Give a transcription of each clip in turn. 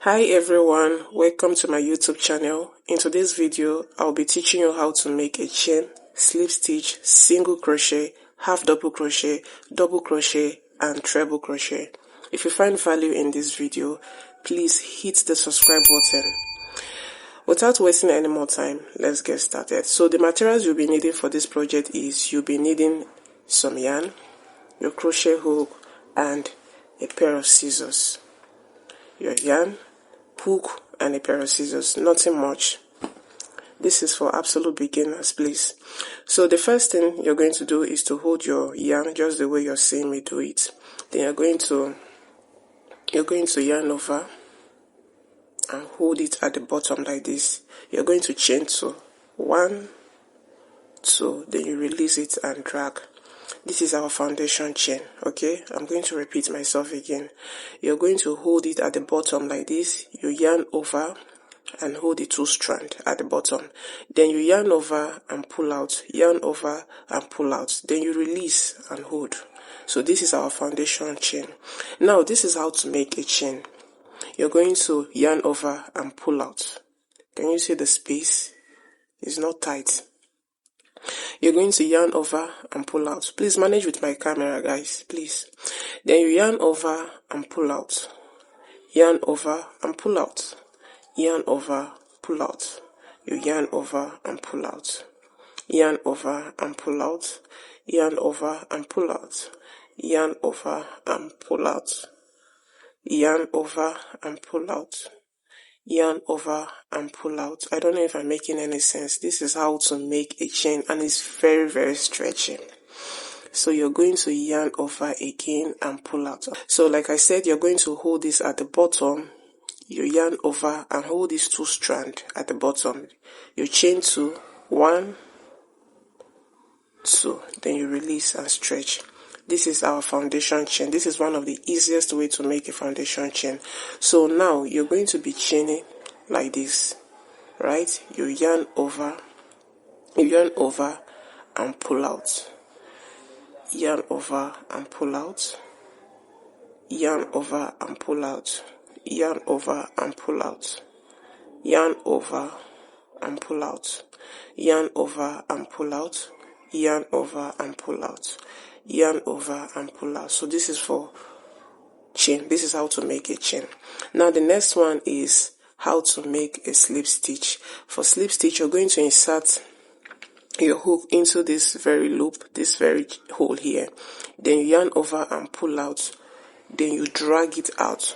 Hi everyone, welcome to my YouTube channel. In today's video, I'll be teaching you how to make a chain, slip stitch, single crochet, half double crochet, double crochet, and treble crochet. If you find value in this video, please hit the subscribe button. Without wasting any more time, let's get started. So the materials you'll be needing for this project is you'll be needing some yarn, your crochet hook, and a pair of scissors. Your yarn, hook, and a pair of scissors, nothing much. This is for absolute beginners, please. So the first thing you're going to do is to hold your yarn just the way you're seeing me do it. Then you're going to yarn over and hold it at the bottom like this. You're going to chain 2, 1, 2, then you release it and drag. This is our foundation chain, okay? I'm going to repeat myself again. You're going to hold it at the bottom like this. You yarn over and hold the 2 strands at the bottom. Then you yarn over and pull out, yarn over and pull out. Then you release and hold. So this is our foundation chain. Now this is how to make a chain. You're going to yarn over and pull out. Can you see the space? It's not tight. You're going to yarn over and pull out. Please manage with my camera, guys, please. Then you yarn over and pull out. Yarn over and pull out. Yarn over, pull out. You yarn over and pull out. Yarn over and pull out. Yarn over and pull out. Yarn over and pull out. Yarn over and pull out. Yarn over and pull out. I don't know if I'm making any sense. This is how to make a chain, and it's very, very stretchy. So you're going to yarn over again and pull out. So like I said, you're going to hold this at the bottom. You yarn over and hold these 2 strands at the bottom. You chain 2, 1, 2, then you release and stretch. This is our foundation chain. This is one of the easiest way to make a foundation chain. So now you're going to be chaining like this, right? You yarn over and pull out. Yarn over and pull out. Yarn over and pull out. Yarn over and pull out. Yarn over and pull out. Yarn over and pull out. Yarn over and pull out. Yarn over and pull out. So this is for chain. This is how to make a chain. Now the next one is how to make a slip stitch. For slip stitch, you're going to insert your hook into this very loop, this very hole here. Then you yarn over and pull out. Then you drag it out.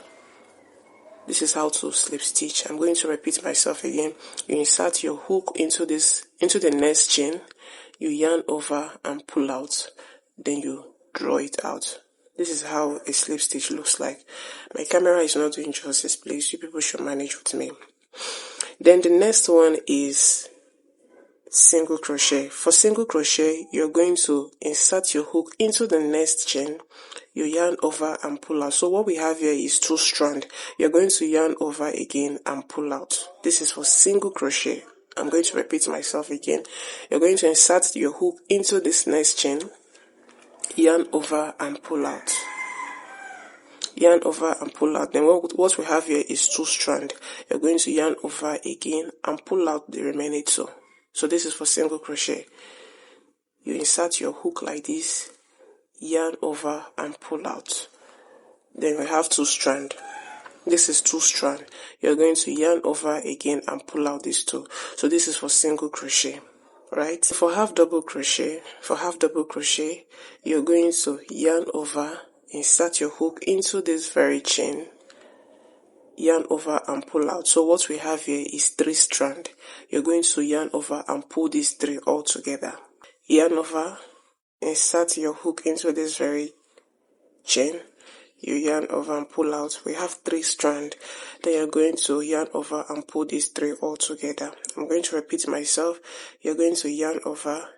This is how to slip stitch. I'm going to repeat myself again. You insert your hook into the next chain. You yarn over and pull out. Then you draw it out. This is how a slip stitch looks like. My camera is not doing justice, please. You people should manage with me. Then the next one is single crochet. For single crochet, you're going to insert your hook into the next chain. You yarn over and pull out. So what we have here is 2 strands. You're going to yarn over again and pull out. This is for single crochet. I'm going to repeat myself again. You're going to insert your hook into this next chain. Yarn over and pull out. Yarn over and pull out. Then what we have here is 2 strands. You're going to yarn over again and pull out the remaining 2. So this is for single crochet. You insert your hook like this, yarn over and pull out. Then we have 2 strands. This is 2 strands. You're going to yarn over again and pull out these 2. So this is for single crochet. Right? For half double crochet, you're going to yarn over, insert your hook into this very chain, yarn over and pull out. So what we have here is 3 strands. You're going to yarn over and pull these 3 all together. Yarn over, insert your hook into this very chain, you yarn over and pull out. We have 3 strands. Then you're going to yarn over and pull these 3 all together. I'm going to repeat myself. You're going to yarn over,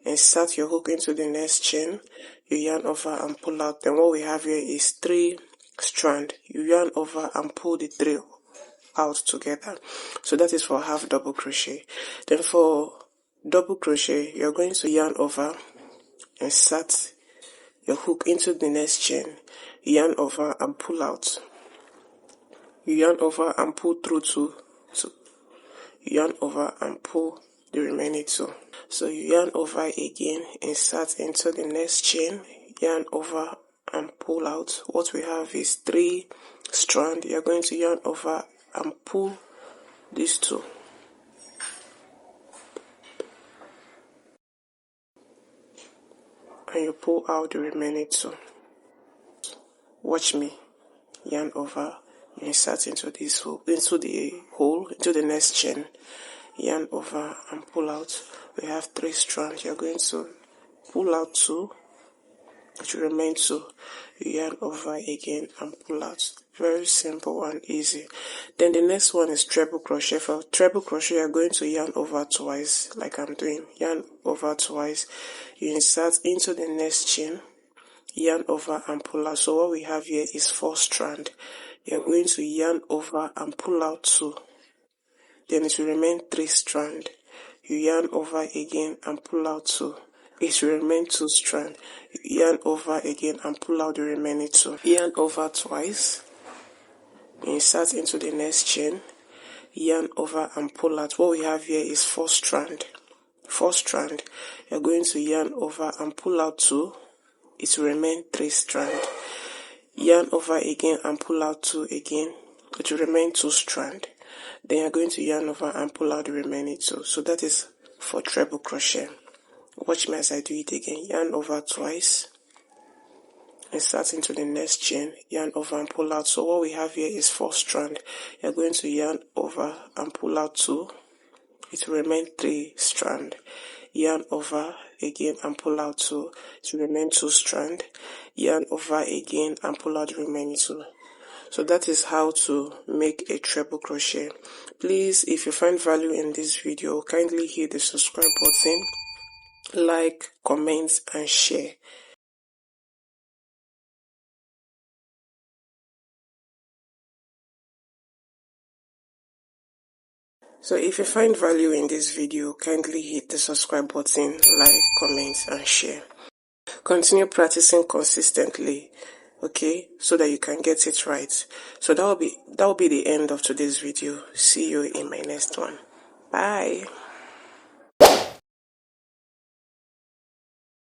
insert your hook into the next chain, you yarn over and pull out. Then what we have here is 3 strands. You yarn over and pull the 3 out together. So that is for half double crochet. Then for double crochet, you're going to yarn over, insert your hook into the next chain, yarn over and pull out. you yarn over and pull through two, yarn over and pull the remaining two. So you yarn over again, insert into the next chain, yarn over and pull out. What we have is 3 strands. You're going to yarn over and pull these two. And you pull out the remaining two. Watch me. Yarn over, you insert into this hole, into the next chain, yarn over and pull out. We have 3 strands. You're going to pull out 2, it will remain 2. You yarn over again and pull out. Very simple and easy. Then the next one is treble crochet. For treble crochet, you're going to yarn over twice, like I'm doing. Yarn over twice. You insert into the next chain, yarn over and pull out. So what we have here is 4 strands. You're going to yarn over and pull out 2. Then it will remain 3 strands. You yarn over again and pull out 2. It will remain 2 strands. You yarn over again and pull out the remaining 2. Yarn over twice. Insert into the next chain. Yarn over and pull out. What we have here is 4 strands. 4 strands. You're going to yarn over and pull out 2. It will remain 3 strands. Yarn over again and pull out 2 again. It will remain 2 strands. Then you're going to yarn over and pull out the remaining 2. So that is for treble crochet. Watch me as I do it again. Yarn over twice. Insert into the next chain. Yarn over and pull out. So what we have here is 4 strands. You're going to yarn over and pull out 2. It will remain 3 strands. Yarn over again and pull out 2. It will remain 2 strands. Yarn over again and pull out the remaining 2. So that is how to make a treble crochet. Please, if you find value in this video, kindly hit the subscribe button, like, comment and share. So if you find value in this video, kindly hit the subscribe button, like, comment and share. Continue practicing consistently, okay, so that you can get it right. So that will be the end of today's video. See you in my next one. Bye.